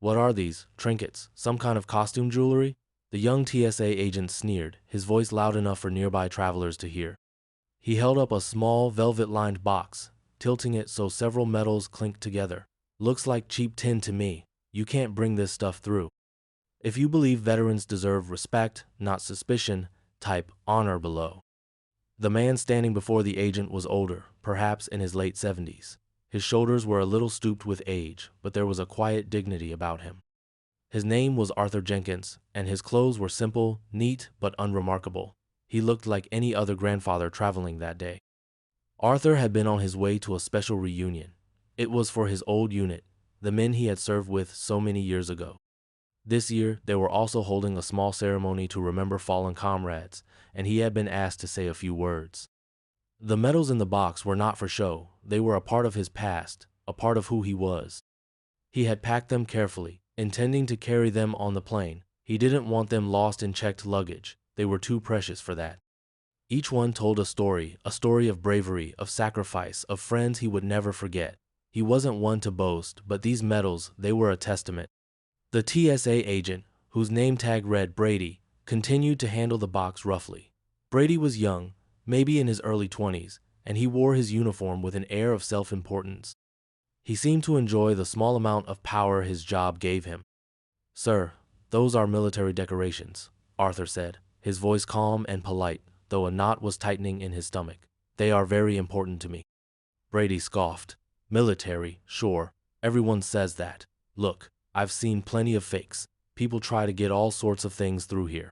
What are these? Trinkets? Some kind of costume jewelry? The young TSA agent sneered, his voice loud enough for nearby travelers to hear. He held up a small, velvet-lined box, tilting it so several metals clinked together. Looks like cheap tin to me. You can't bring this stuff through. If you believe veterans deserve respect, not suspicion, type honor below. The man standing before the agent was older, perhaps in his late 70s. His shoulders were a little stooped with age, but there was a quiet dignity about him. His name was Arthur Jenkins, and his clothes were simple, neat, but unremarkable. He looked like any other grandfather traveling that day. Arthur had been on his way to a special reunion. It was for his old unit, the men he had served with so many years ago. This year, they were also holding a small ceremony to remember fallen comrades, and he had been asked to say a few words. The medals in the box were not for show. They were a part of his past, a part of who he was. He had packed them carefully, intending to carry them on the plane. He didn't want them lost in checked luggage. They were too precious for that. Each one told a story of bravery, of sacrifice, of friends he would never forget. He wasn't one to boast, but these medals, they were a testament. The TSA agent, whose name tag read Brady, continued to handle the box roughly. Brady was young, maybe in his early 20s, and he wore his uniform with an air of self-importance. He seemed to enjoy the small amount of power his job gave him. "Sir, those are military decorations," Arthur said, his voice calm and polite, though a knot was tightening in his stomach. "They are very important to me." Brady scoffed. "Military, sure. Everyone says that. Look, I've seen plenty of fakes. People try to get all sorts of things through here.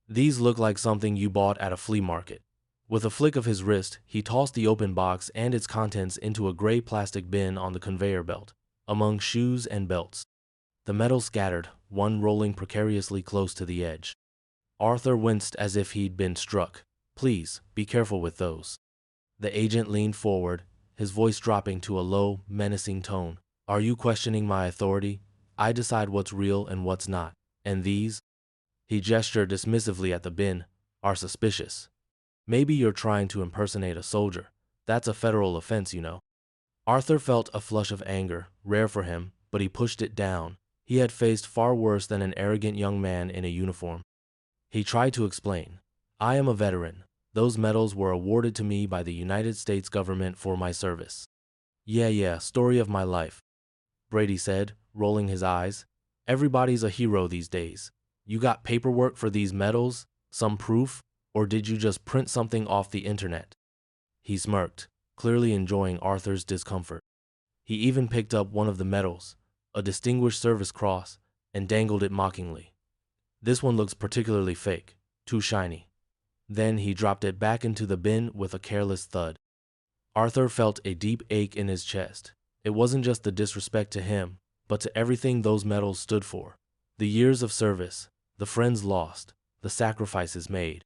These look like something you bought at a flea market." With a flick of his wrist, he tossed the open box and its contents into a gray plastic bin on the conveyor belt, among shoes and belts. The metal scattered, one rolling precariously close to the edge. Arthur winced as if he'd been struck. "Please, be careful with those." The agent leaned forward, his voice dropping to a low, menacing tone. "Are you questioning my authority? I decide what's real and what's not. And these," he gestured dismissively at the bin, "are suspicious. Maybe you're trying to impersonate a soldier. That's a federal offense, you know." Arthur felt a flush of anger, rare for him, but he pushed it down. He had faced far worse than an arrogant young man in a uniform. He tried to explain. "I am a veteran. Those medals were awarded to me by the United States government for my service." Yeah, story of my life," Brady said, rolling his eyes. "Everybody's a hero these days. You got paperwork for these medals? Some proof? Or did you just print something off the internet?" He smirked, clearly enjoying Arthur's discomfort. He even picked up one of the medals, a Distinguished Service Cross, and dangled it mockingly. "This one looks particularly fake, too shiny." Then he dropped it back into the bin with a careless thud. Arthur felt a deep ache in his chest. It wasn't just the disrespect to him, but to everything those medals stood for. The years of service, the friends lost, the sacrifices made.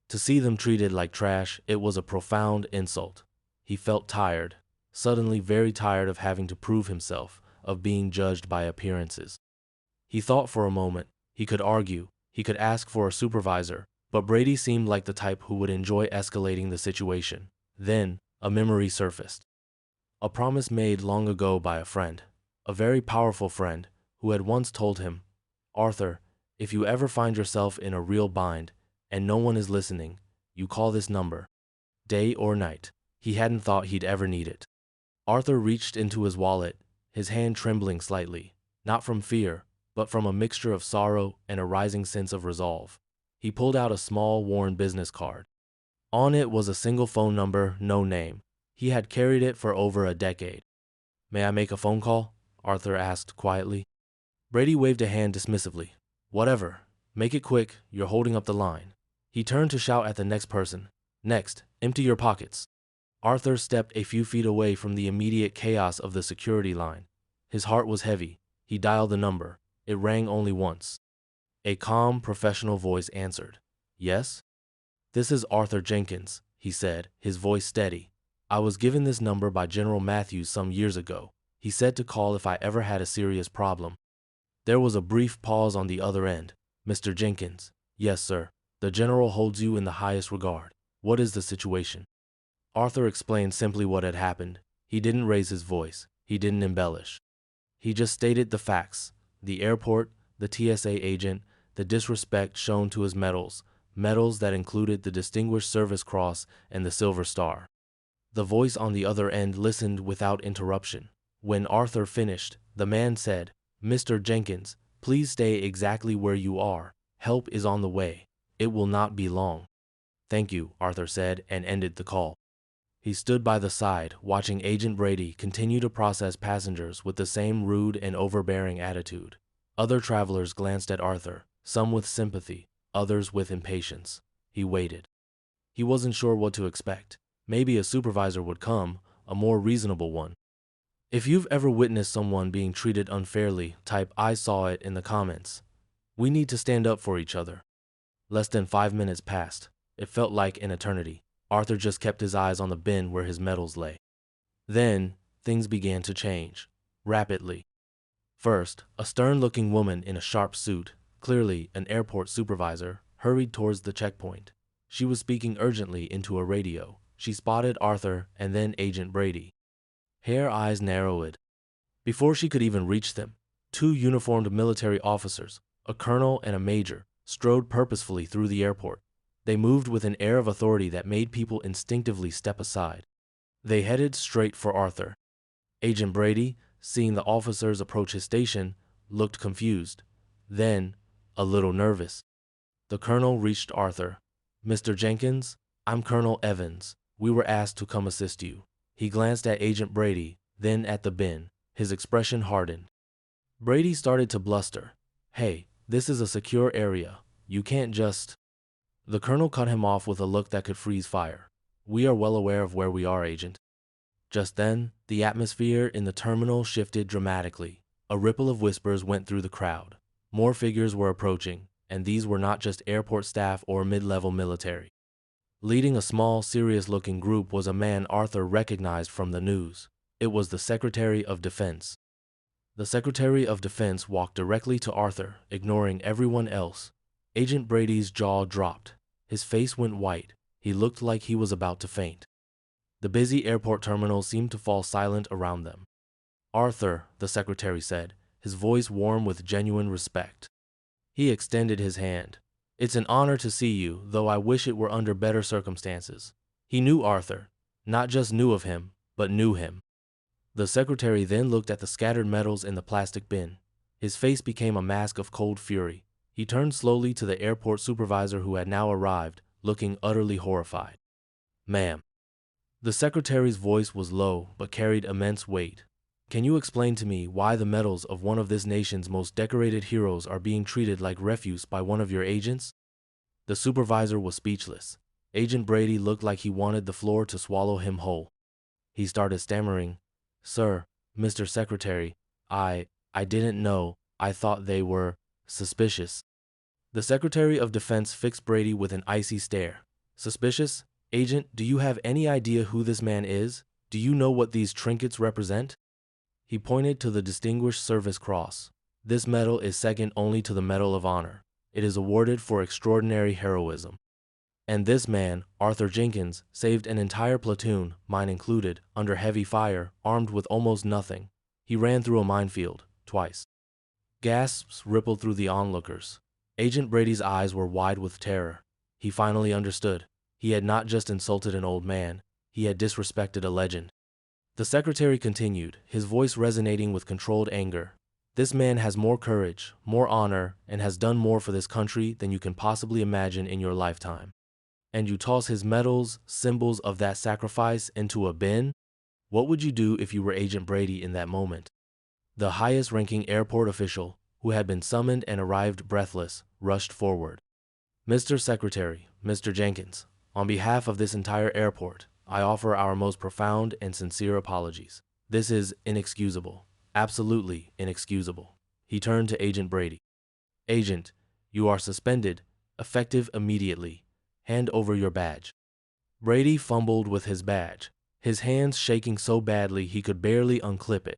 To see them treated like trash, it was a profound insult. He felt tired, suddenly very tired of having to prove himself, of being judged by appearances. He thought for a moment. He could argue, he could ask for a supervisor, but Brady seemed like the type who would enjoy escalating the situation. Then, a memory surfaced. A promise made long ago by a friend, a very powerful friend, who had once told him, "Arthur, if you ever find yourself in a real bind, and no one is listening, you call this number. Day or night." He hadn't thought he'd ever need it. Arthur reached into his wallet, his hand trembling slightly, not from fear, but from a mixture of sorrow and a rising sense of resolve. He pulled out a small, worn business card. On it was a single phone number, no name. He had carried it for over a decade. "May I make a phone call?" Arthur asked quietly. Brady waved a hand dismissively. "Whatever. Make it quick, you're holding up the line." He turned to shout at the next person. "Next, empty your pockets." Arthur stepped a few feet away from the immediate chaos of the security line. His heart was heavy. He dialed the number. It rang only once. A calm, professional voice answered. "Yes?" "This is Arthur Jenkins," he said, his voice steady. "I was given this number by General Matthews some years ago. He said to call if I ever had a serious problem." There was a brief pause on the other end. "Mr. Jenkins." "Yes, sir. The general holds you in the highest regard. What is the situation?" Arthur explained simply what had happened. He didn't raise his voice. He didn't embellish. He just stated the facts. The airport, the TSA agent, the disrespect shown to his medals, medals that included the Distinguished Service Cross and the Silver Star. The voice on the other end listened without interruption. When Arthur finished, the man said, "Mr. Jenkins, please stay exactly where you are. Help is on the way. It will not be long." "Thank you," Arthur said, and ended the call. He stood by the side, watching Agent Brady continue to process passengers with the same rude and overbearing attitude. Other travelers glanced at Arthur, some with sympathy, others with impatience. He waited. He wasn't sure what to expect. Maybe a supervisor would come, a more reasonable one. If you've ever witnessed someone being treated unfairly, type "I saw it" in the comments. We need to stand up for each other. Less than 5 minutes passed. It felt like an eternity. Arthur just kept his eyes on the bin where his medals lay. Then, things began to change. Rapidly. First, a stern-looking woman in a sharp suit, clearly an airport supervisor, hurried towards the checkpoint. She was speaking urgently into a radio. She spotted Arthur and then Agent Brady. Her eyes narrowed. Before she could even reach them, 2 uniformed military officers, a colonel and a major, strode purposefully through the airport. They moved with an air of authority that made people instinctively step aside. They headed straight for Arthur. Agent Brady, seeing the officers approach his station, looked confused, then a little nervous. The colonel reached Arthur. "Mr. Jenkins, I'm Colonel Evans. We were asked to come assist you." He glanced at Agent Brady, then at the bin. His expression hardened. Brady started to bluster. "Hey, this is a secure area. You can't just—" The colonel cut him off with a look that could freeze fire. "We are well aware of where we are, Agent." Just then, the atmosphere in the terminal shifted dramatically. A ripple of whispers went through the crowd. More figures were approaching, and these were not just airport staff or mid-level military. Leading a small, serious-looking group was a man Arthur recognized from the news. It was the Secretary of Defense. The Secretary of Defense walked directly to Arthur, ignoring everyone else. Agent Brady's jaw dropped. His face went white. He looked like he was about to faint. The busy airport terminal seemed to fall silent around them. "Arthur," the secretary said, his voice warm with genuine respect. He extended his hand. "It's an honor to see you, though I wish it were under better circumstances." He knew Arthur, not just knew of him, but knew him. The secretary then looked at the scattered medals in the plastic bin. His face became a mask of cold fury. He turned slowly to the airport supervisor who had now arrived, looking utterly horrified. "Ma'am." The secretary's voice was low but carried immense weight. "Can you explain to me why the medals of one of this nation's most decorated heroes are being treated like refuse by one of your agents?" The supervisor was speechless. Agent Brady looked like he wanted the floor to swallow him whole. He started stammering. "Sir, Mr. Secretary, I didn't know. I thought they were suspicious." The Secretary of Defense fixed Brady with an icy stare. "Suspicious? Agent, do you have any idea who this man is? Do you know what these trinkets represent?" He pointed to the Distinguished Service Cross. "This medal is second only to the Medal of Honor. It is awarded for extraordinary heroism. And this man, Arthur Jenkins, saved an entire platoon, mine included, under heavy fire, armed with almost nothing. He ran through a minefield, twice." Gasps rippled through the onlookers. Agent Brady's eyes were wide with terror. He finally understood. He had not just insulted an old man, he had disrespected a legend. The secretary continued, his voice resonating with controlled anger. "This man has more courage, more honor, and has done more for this country than you can possibly imagine in your lifetime. And you toss his medals, symbols of that sacrifice, into a bin? What would you do if you were Agent Brady in that moment?" The highest-ranking airport official, who had been summoned and arrived breathless, rushed forward. "Mr. Secretary, Mr. Jenkins, on behalf of this entire airport, I offer our most profound and sincere apologies. This is inexcusable, absolutely inexcusable." He turned to Agent Brady. "Agent, you are suspended, effective immediately. Hand over your badge." Brady fumbled with his badge, his hands shaking so badly he could barely unclip it.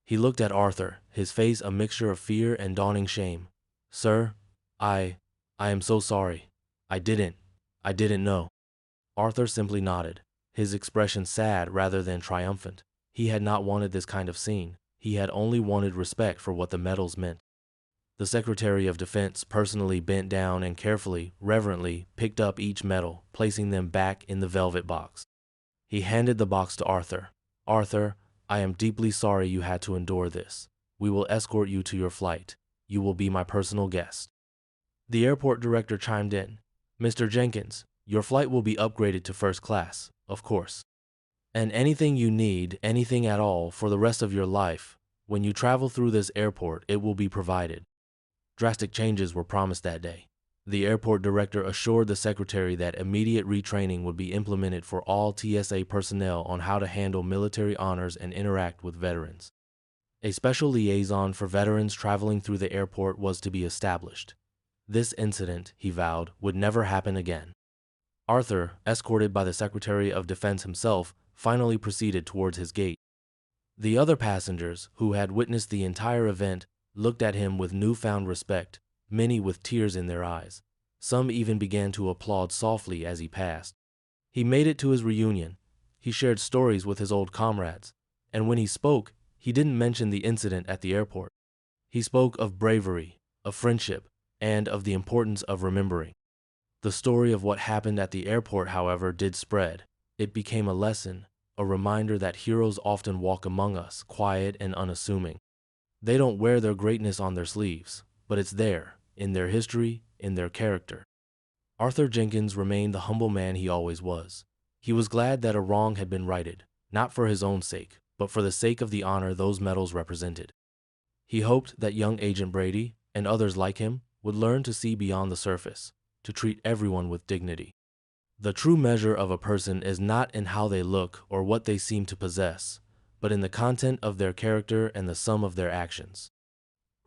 He looked at Arthur, his face a mixture of fear and dawning shame. "Sir, I am so sorry. I didn't know." Arthur simply nodded, his expression sad rather than triumphant. He had not wanted this kind of scene. He had only wanted respect for what the medals meant. The Secretary of Defense personally bent down and carefully, reverently, picked up each medal, placing them back in the velvet box. He handed the box to Arthur. "Arthur, I am deeply sorry you had to endure this. We will escort you to your flight. You will be my personal guest." The airport director chimed in. "Mr. Jenkins, your flight will be upgraded to first class, of course. And anything you need, anything at all, for the rest of your life, when you travel through this airport, it will be provided." Drastic changes were promised that day. The airport director assured the secretary that immediate retraining would be implemented for all TSA personnel on how to handle military honors and interact with veterans. A special liaison for veterans traveling through the airport was to be established. This incident, he vowed, would never happen again. Arthur, escorted by the Secretary of Defense himself, finally proceeded towards his gate. The other passengers, who had witnessed the entire event, looked at him with newfound respect, many with tears in their eyes. Some even began to applaud softly as he passed. He made it to his reunion. He shared stories with his old comrades, and when he spoke, he didn't mention the incident at the airport. He spoke of bravery, of friendship, and of the importance of remembering. The story of what happened at the airport, however, did spread. It became a lesson, a reminder that heroes often walk among us, quiet and unassuming. They don't wear their greatness on their sleeves, but it's there, in their history, in their character. Arthur Jenkins remained the humble man he always was. He was glad that a wrong had been righted, not for his own sake, but for the sake of the honor those medals represented. He hoped that young Agent Brady, and others like him, would learn to see beyond the surface, to treat everyone with dignity. The true measure of a person is not in how they look or what they seem to possess, but in the content of their character and the sum of their actions.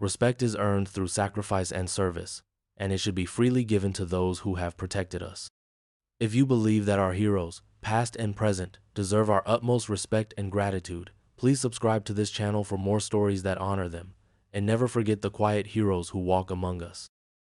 Respect is earned through sacrifice and service, and it should be freely given to those who have protected us. If you believe that our heroes, past and present, deserve our utmost respect and gratitude, please subscribe to this channel for more stories that honor them, and never forget the quiet heroes who walk among us.